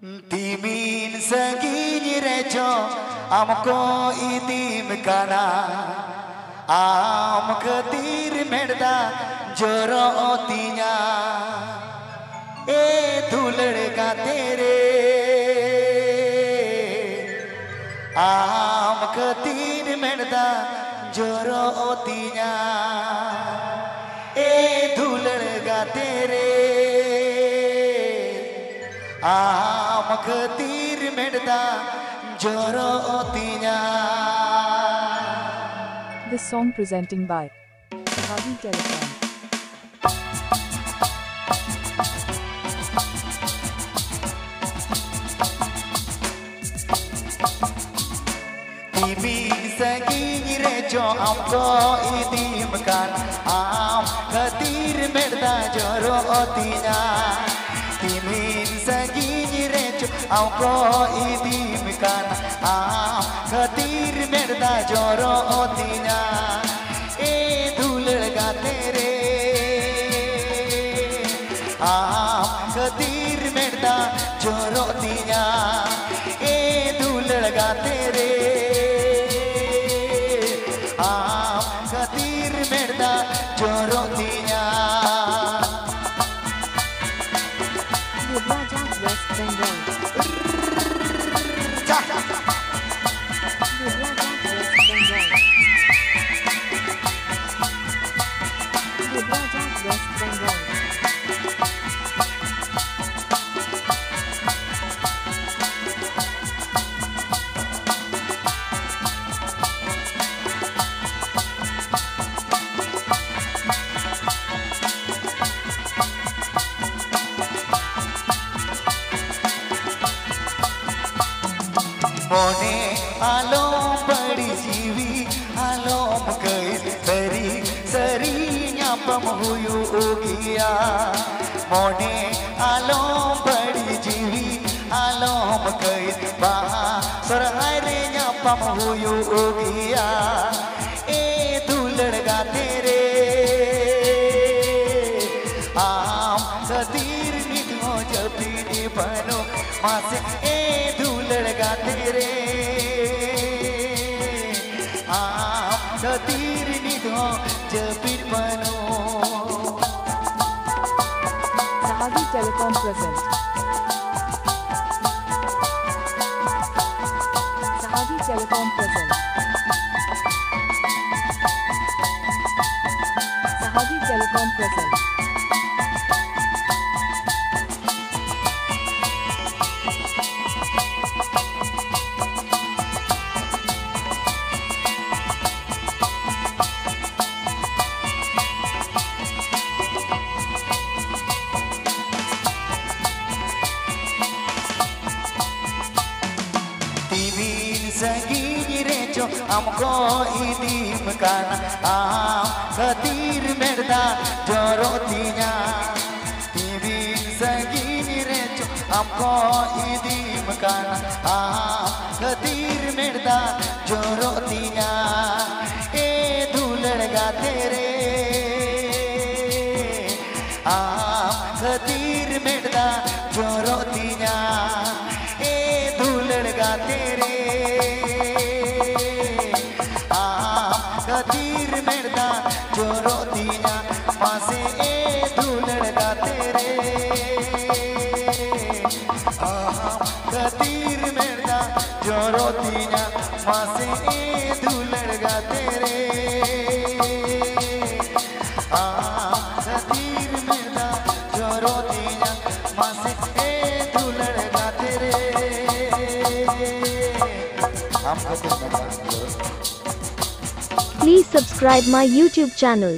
Timin sagini rejo amko idim kana am ketir merda joro otinya e dhulड़का तेरे am ketir merda joro otinya e dhulड़का तेरे am ketir merda joro otinya. This song presenting by Sahavi Telecom. Timin sagini rejo amko idim kan am ketir merda joro otinya. Timin sagini rejo amko idim kan am ketir merda joro otinya e dhulड़का तेरे am ketir merda joro otinya e dhulड़का तेरे am ketir merda joro otinya. Raja West Bengal. Raja West Bengal. Raja West Bengal. मोने आलोम बड़ी जीवी आलोम कई सरी सरी न्यापम हुयु उगिया मोने आलोम बड़ी जीवी आलोम कई बहा सरहारे न्यापम हुयु उगिया ए धुलड़का तेरे आम कदीर निधो जपीनी बनो मासे ए धुलड़का तेरे आम कदीर निधो जपीन बनो. Sahavi Telecom present. Sahavi Telecom present. Sahavi Telecom present. Timin sagini rejo amko idim kana am ketir merda joro otinya. Timin sagini rejo amko idim kana am ketir merda joro otinya e dhulड़का तेरे am ketir merda joro otinya e dhulड़का तेरे am ketir merda joro otinya मासे ए धुलड़का तेरे am ketir merda joro otinya मासे ए धुलड़का तेरे am ketir merda joro otinya मासे ए धुलड़का तेरे am ketir merda. Please subscribe my YouTube channel.